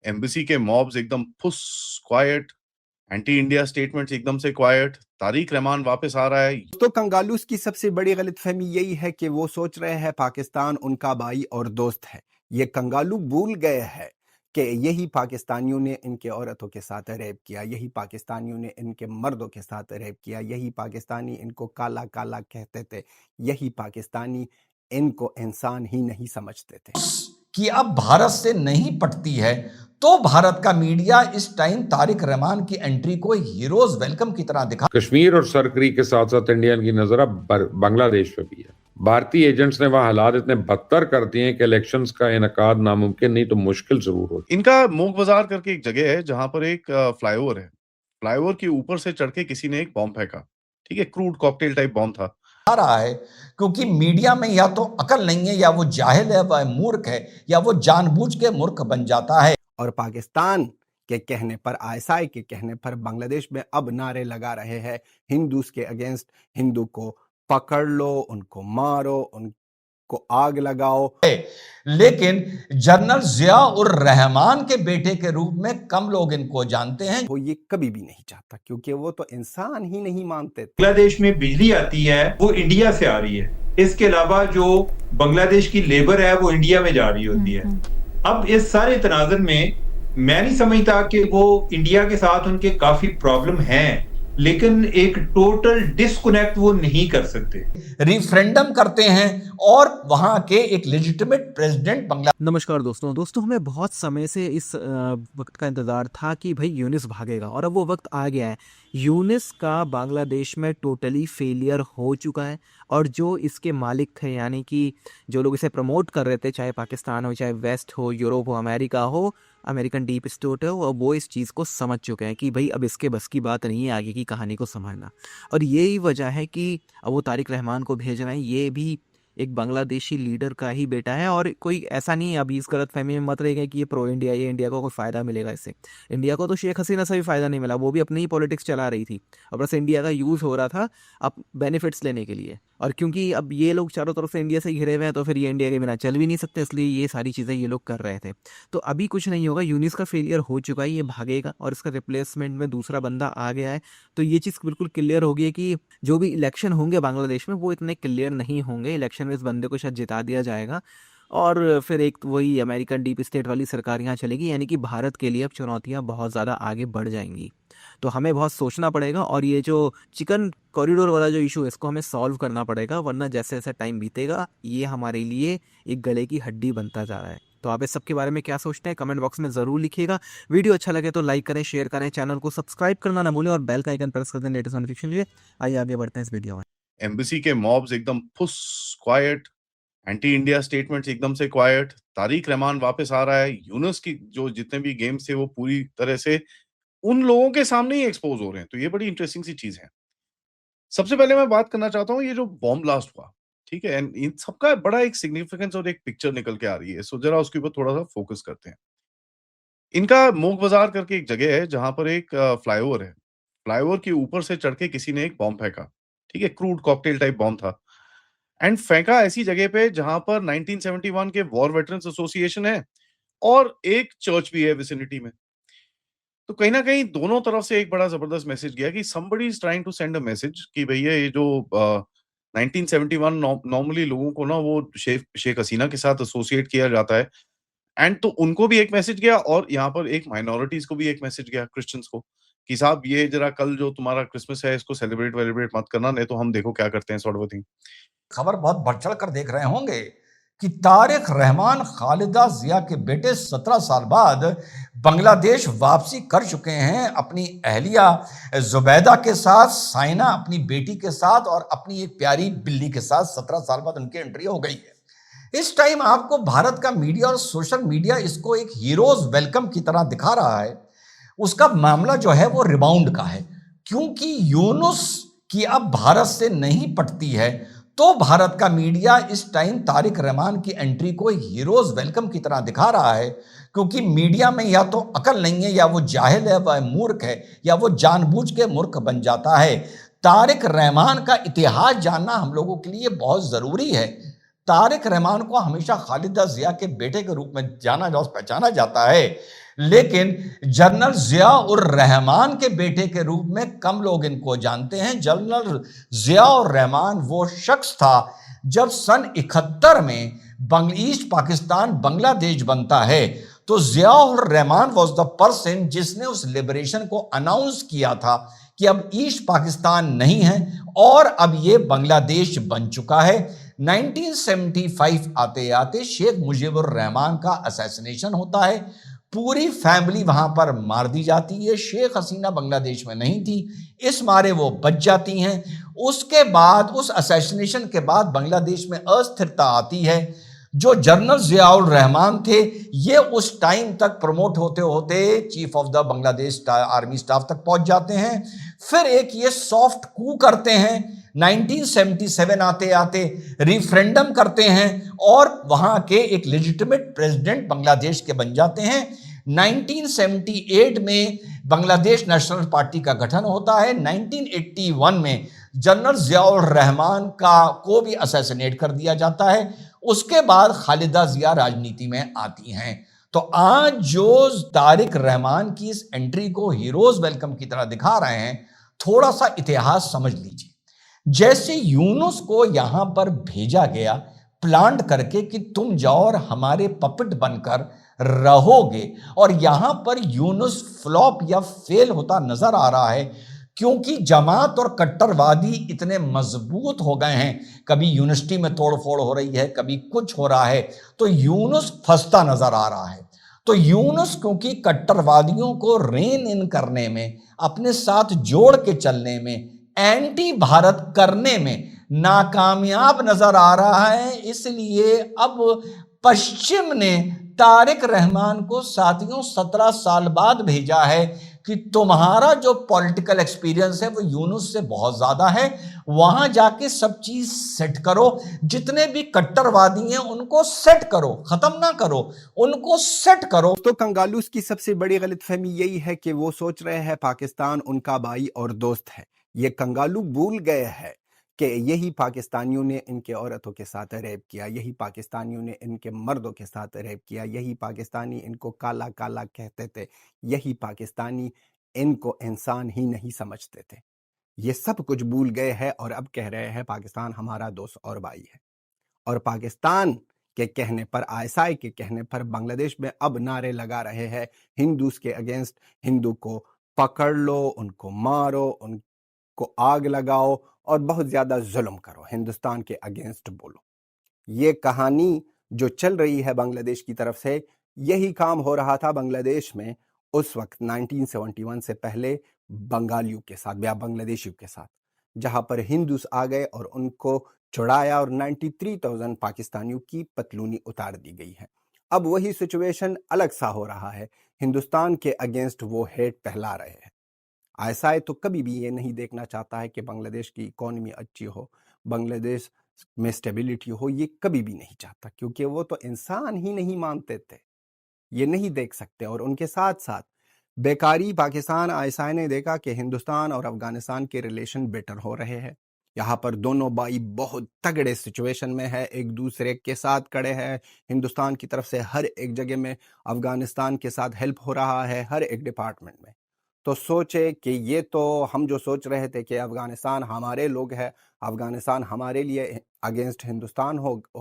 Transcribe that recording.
Embassy के mobs एकदम फुस क्वाइट, एंटी इंडिया स्टेटमेंट्स एकदम से क्वाइट, तारिक रहमान वापस आ रहा है। तो कंगालूस की सबसे बड़ी गलतफहमी यही है कि वो सोच रहे हैं पाकिस्तान उनका भाई और दोस्त है। ये कंगालू भूल गए हैं कि यही पाकिस्तानियों ने इनके औरतों के साथ रेप किया, यही पाकिस्तानियों ने इनके मर्दों के साथ रेप किया, यही पाकिस्तानी इनको काला काला कहते थे, यही पाकिस्तानी इनको इंसान ही नहीं समझते थे। कि अब भारत से नहीं पटती है, तो भारत का मीडिया इस टाइम तारिक रहमान की एंट्री को हीरोज वेलकम की तरह दिखा। कश्मीर और सरकरी के साथ साथ इंडिया की नजर अब बांग्लादेश पे भी है। भारतीय एजेंट्स ने वहां हालात इतने बदतर कर दिए हैं कि इलेक्शंस का इनकाद नामुमकिन नहीं तो मुश्किल जरूर हो। इनका मोग बाजार करके एक जगह है जहां पर एक फ्लाईओवर है। फ्लाईओवर के ऊपर से चढ़ के किसी ने एक बॉम्ब फेंका। ठीक है, क्रूड कॉकटेल टाइप बॉम्ब था। आ रहा है क्योंकि मीडिया में या तो अकल नहीं है, या वो जाहिल है, वह मूर्ख है, या वो जानबूझ के मूर्ख बन जाता है। और पाकिस्तान के कहने पर, आईएसआई के कहने पर बांग्लादेश में अब नारे लगा रहे हैं हिंदूज के अगेंस्ट, हिंदू को पकड़ लो, उनको मारो, उनको आग लगाओ। लेकिन जनरल जिया उर रहमान के बेटे के रूप में कम लोग इनको जानते हैं। वो ये कभी भी नहीं चाहता, क्योंकि वो तो इंसान ही नहीं मानते। बांग्लादेश में बिजली आती है वो इंडिया से आ रही है, इसके अलावा जो बांग्लादेश की लेबर है वो इंडिया में जा रही होती है। अब इस सारे तनाजुर में मैं नहीं समझता कि वो इंडिया के साथ उनके काफी प्रॉब्लम हैं, लेकिन एक टोटल डिस्कनेक्ट वो नहीं कर सकते। रिफरेंडम करते हैं और वहां के एक लेजिटिमेट प्रेसिडेंट नमस्कार दोस्तों, हमें बहुत समय से इस वक्त का इंतज़ार था कि भाई यूनिस भागेगा, और अब वो वक्त आ गया है। यूनिस का बांग्लादेश में टोटली फेलियर हो चुका है, और जो इसके मालिक थे, यानी कि जो लोग इसे प्रमोट कर रहे थे, चाहे पाकिस्तान हो, चाहे वेस्ट हो, यूरोप हो, अमेरिका हो, अमेरिकन डीप स्टेट हो, वो इस चीज़ को समझ चुके हैं कि भाई अब इसके बस की बात नहीं है आगे की कहानी को संभालना। और यही वजह है कि अब वो तारिक रहमान को भेज रहे हैं। ये भी एक बांग्लादेशी लीडर का ही बेटा है, और कोई ऐसा नहीं है, अभी इस गलत फहमी में मत रहिएगा कि ये प्रो इंडिया, ये इंडिया को कोई फ़ायदा मिलेगा इससे। इंडिया को तो शेख हसीना से भी फ़ायदा नहीं मिला, वो भी अपनी ही पॉलिटिक्स चला रही थी, और बस इंडिया का यूज़ हो रहा था अब बेनिफिट्स लेने के लिए। और क्योंकि अब ये लोग चारों तरफ से इंडिया से घिरे हुए हैं, तो फिर ये इंडिया के बिना चल भी नहीं सकते, इसलिए ये सारी चीज़ें ये लोग कर रहे थे। तो अभी कुछ नहीं होगा, यूनिस का फेलियर हो चुका है, ये भागेगा, और इसका रिप्लेसमेंट में दूसरा बंदा आ गया है। तो ये चीज़ बिल्कुल क्लियर हो गई है कि जो भी इलेक्शन होंगे बांग्लादेश में वो इतने क्लियर नहीं होंगे। इलेक्शन में इस बंदे को शायद जिता दिया जाएगा, और फिर एक वही अमेरिकन डीप स्टेट वाली सरकार यहाँ चलेगी, यानी कि भारत के लिए अब चुनौतियाँ बहुत ज़्यादा आगे बढ़ जाएंगी। तो हमें बहुत सोचना पड़ेगा, और ये जो चिकन कॉरिडोर वाला जो इशू है इसको हमें सॉल्व करना पड़ेगा, वरना जैसे जैसे टाइम बीतेगा ये हमारे लिए एक गले की हड्डी बनता जा रहा है। तो आप इस सब के बारे में क्या सोचते हैं कमेंट बॉक्स में ज़रूर लिखिएगा। वीडियो अच्छा लगे तो लाइक करें, शेयर करें, चैनल को सब्सक्राइब करना ना भूलें, और बेल का आइकन प्रेस कर दें लेटेस्ट नोटिफिकेशन लिए। आइए आगे बढ़ते हैं इस वीडियो में। एम्बेसी के मॉब्स एकदम फुस क्वाइट, एंटी इंडिया स्टेटमेंट्स एकदम से क्वाइट, तारिक रहमान वापस आ रहा है। यूनुस की जो जितने भी गेम्स थे वो पूरी तरह से उन लोगों के सामने ही एक्सपोज हो रहे हैं। तो ये बड़ी इंटरेस्टिंग सी चीज है। सबसे पहले मैं बात करना चाहता हूँ ये जो बॉम्ब ब्लास्ट हुआ, ठीक है, एंड इन सबका बड़ा एक सिग्निफिकेंस और एक पिक्चर निकल के आ रही है। सो जरा उसके ऊपर थोड़ा सा फोकस करते हैं। इनका मोग बाजार करके एक जगह है जहां पर एक फ्लाईओवर है। फ्लाईओवर के ऊपर से चढ़ के किसी ने एक बॉम्ब फेंका। ठीक है, क्रूड कॉकटेल टाइप बॉम्ब था, एंड फेंका ऐसी जगह पे जहां पर 1971 के वॉर वेटरन्स एसोसिएशन है और एक चर्च भी है विसिनिटी में। तो कहीं न कहीं दोनों तरफ से एक बड़ा ज़बरदस्त मैसेज गया कि somebody is trying to send a message कि भैया ये जो 1971 नॉर्मली लोगों को ना वो शेख हसीना के साथ एसोसिएट किया जाता है, एंड तो उनको भी एक मैसेज गया और यहाँ पर एक माइनॉरिटीज़ को भी एक मैसेज गया, क्रिश्चियंस को, कि साहब ये ज़रा कल जो तुम्हारा क्रिसमस है इसको सेलिब्रेट मत करना, नहीं तो हम देखो क्या करते हैं, सॉर्ट ऑफ अ थिंग। खबर बहुत बढ़ चढ़ कर देख रहे होंगे कि तारिक रहमान खालिदा जिया के बेटे 17 साल बाद बांग्लादेश वापसी कर चुके हैं, अपनी अहलिया जुबैदा के साथ, साइना अपनी बेटी के साथ, और अपनी एक प्यारी बिल्ली के साथ 17 साल बाद उनकी एंट्री हो गई है। इस टाइम आपको भारत का मीडिया और सोशल मीडिया इसको एक हीरोज वेलकम की तरह दिखा रहा है। उसका मामला जो है वो रिबाउंड का है, क्योंकि यूनुस की अब भारत से नहीं पटती है, तो भारत का मीडिया इस टाइम तारिक रहमान की एंट्री को हीरोज वेलकम की तरह दिखा रहा है। क्योंकि मीडिया में या तो अकल नहीं है, या वो जाहिल है, वह मूर्ख है, या वो जानबूझ के मूर्ख बन जाता है। तारिक रहमान का इतिहास जानना हम लोगों के लिए बहुत जरूरी है। तारिक रहमान को हमेशा खालिदा जिया के बेटे के रूप में पहचाना जाता है, लेकिन जनरल जिया उर रहमान के बेटे के रूप में कम लोग इनको जानते हैं। जनरल जिया उर रहमान वो शख्स था जब सन 71 में ईस्ट पाकिस्तान बांग्लादेश बनता है तो जिया उर रहमान वॉज द पर्सन जिसने उस लिबरेशन को अनाउंस किया था कि अब ईस्ट पाकिस्तान नहीं है और अब ये बांग्लादेश बन चुका है। 1975 आते आते शेख मुजीबुर रहमान का असैसिनेशन होता है, पूरी फैमिली वहां पर मार दी जाती है। शेख हसीना बांग्लादेश में नहीं थी, इस मारे वो बच जाती हैं। उसके बाद उस असैसिनेशन के बाद बांग्लादेश में अस्थिरता आती है। जो जनरल जियाउर रहमान थे ये उस टाइम तक प्रमोट होते होते chief of the Bangladesh army staff तक पहुंच जाते हैं। फिर एक ये सॉफ्ट कू करते हैं, 1977 आते आते रिफरेंडम करते हैं और वहां के एक लेजिटिमेट प्रेसिडेंट बांग्लादेश के बन जाते हैं। 1978 में बांग्लादेश नेशनल पार्टी का गठन होता है। 1981 में जनरल जियाउर रहमान को भी असैसिनेट कर दिया जाता है। उसके बाद खालिदा जिया राजनीति में आती हैं। तो आज जो तारिक रहमान की इस एंट्री को हीरोज वेलकम की तरह दिखा रहे हैं, थोड़ा सा इतिहास समझ लीजिए। जैसे यूनुस को यहां पर भेजा गया प्लांट करके कि तुम जाओ और हमारे पपेट बनकर रहोगे, और यहां पर यूनुस फ्लॉप या फेल होता नजर आ रहा है क्योंकि जमात और कट्टरवादी इतने मजबूत हो गए हैं। कभी यूनिवर्सिटी में तोड़फोड़ हो रही है, कभी कुछ हो रहा है, तो यूनुस फंसता नजर आ रहा है। तो यूनुस क्योंकि कट्टरवादियों को रेन इन करने में, अपने साथ जोड़ के चलने में, एंटी भारत करने में नाकामयाब नजर आ रहा है, इसलिए अब पश्चिम ने तारिक रहमान को साथियों 17 साल बाद भेजा है कि तुम्हारा जो पॉलिटिकल एक्सपीरियंस है वो यूनुस से बहुत ज्यादा है, वहां जाके सब चीज सेट करो, जितने भी कट्टरवादी हैं उनको सेट करो, खत्म ना करो, उनको सेट करो। तो कंगालूस की सबसे बड़ी गलतफहमी यही है कि वो सोच रहे हैं पाकिस्तान उनका भाई और दोस्त है। ये कंगालू भूल गए हैं कि यही पाकिस्तानियों ने इनके औरतों के साथ रेप किया, यही पाकिस्तानियों ने इनके मर्दों के साथ रेप किया, यही पाकिस्तानी इनको काला काला कहते थे, यही पाकिस्तानी इनको इंसान ही नहीं समझते थे। ये सब कुछ भूल गए हैं और अब कह रहे हैं पाकिस्तान हमारा दोस्त और भाई है। और पाकिस्तान के कहने पर, आईएसआई के कहने पर बांग्लादेश में अब नारे लगा रहे हैं हिंदूज के अगेंस्ट, हिंदू को पकड़ लो, उनको मारो, उनको आग लगाओ और बहुत ज्यादा जुल्म करो, हिंदुस्तान के अगेंस्ट बोलो। ये कहानी जो चल रही है बांग्लादेश की तरफ से, यही काम हो रहा था बांग्लादेश में उस वक्त 1971 से पहले बंगालियों के साथ या बांग्लादेशियों के साथ, जहां पर हिंदूस आ गए और उनको छुड़ाया और 93,000 पाकिस्तानियों की पतलूनी उतार दी गई है। अब वही सिचुएशन अलग सा हो रहा है, हिंदुस्तान के अगेंस्ट वो हेट फैला रहे हैं। आईएसआई तो कभी भी ये नहीं देखना चाहता है कि बांग्लादेश की इकोनॉमी अच्छी हो, बांग्लादेश में स्टेबिलिटी हो, ये कभी भी नहीं चाहता, क्योंकि वो तो इंसान ही नहीं मानते थे, ये नहीं देख सकते। और उनके साथ साथ बेकारी पाकिस्तान आईएसआई ने देखा कि हिंदुस्तान और अफगानिस्तान के रिलेशन बेटर हो रहे हैं, यहाँ पर दोनों भाई बहुत तगड़े सिचुएशन में है, एक दूसरे के साथ खड़े हैं, हिंदुस्तान की तरफ से हर एक जगह में अफगानिस्तान के साथ हेल्प हो रहा है, हर एक डिपार्टमेंट में। तो सोचे कि ये तो हम जो सोच रहे थे कि अफगानिस्तान हमारे लोग हैं, अफगानिस्तान हमारे लिए अगेंस्ट हिंदुस्तान